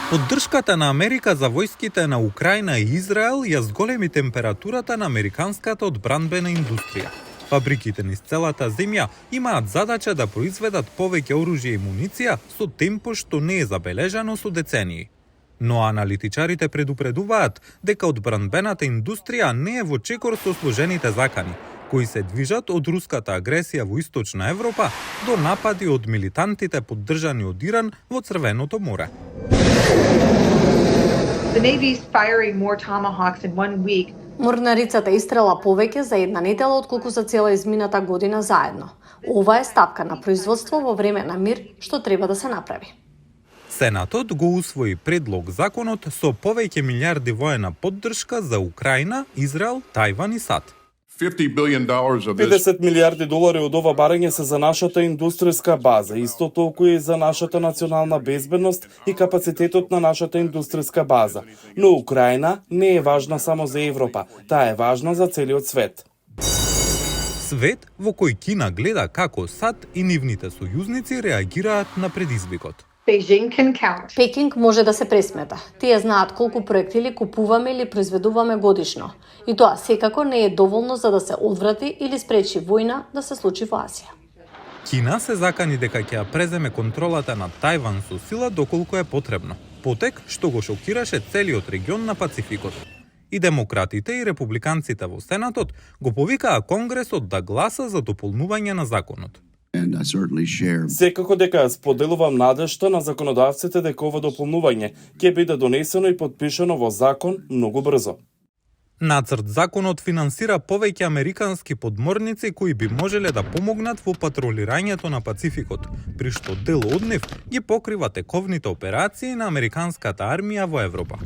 Поддршката на Америка за војските на Украина и Израел ја зголеми температурата на американската одбранбена индустрија. Фабриките низ целата земја имаат задача да произведат повеќе оружје и муниција со темпо што не е забележано со децении. Но аналитичарите предупредуваат дека одбранбената индустрија не е во чекор со сложените закани, кои се движат од руската агресија во Источна Европа до напади од милитантите поддржани од Иран во Црвеното море. The Navy's firing more Tomahawks in 1 week. Морнарицата истрела повеќе за една недела отколку за цела измината година заедно. Ова е стапка на производство во време на мир што треба да се направи. Сенатот го усвои предлог законот со повеќе милиарди воена поддршка за Украина, Израел, Тајван и САД. $50 милиарди од ова барање се за нашата индустријска база, исто толку и за нашата национална безбедност и капацитетот на нашата индустријска база. Но Украина не е важна само за Европа, таа е важна за целиот свет. Свет во кој Кина гледа како САД и нивните сојузници реагираат на предизвикот. Beijing can count. Пекинг може да се пресмета. Тие знаат колку проектили купуваме или произведуваме годишно. И тоа секако не е доволно за да се одврати или спречи војна да се случи во Азија. Кина се закани дека ќе ја преземе контролата на Тајван со сила доколку е потребно. Потек што го шокираше целиот регион на Пацификот. И демократите и републиканците во Сенатот го повикаа Конгресот да гласа за дополнување на законот. Секако дека ја споделувам надежта на законодавците дека ова дополнување ќе биде донесено и подпишано во закон многу брзо. Нацрт законот финансира повеќе американски подморници кои би можеле да помогнат во патролирањето на Пацификот, при што дел од нив ги покрива тековните операции на американската армија во Европа.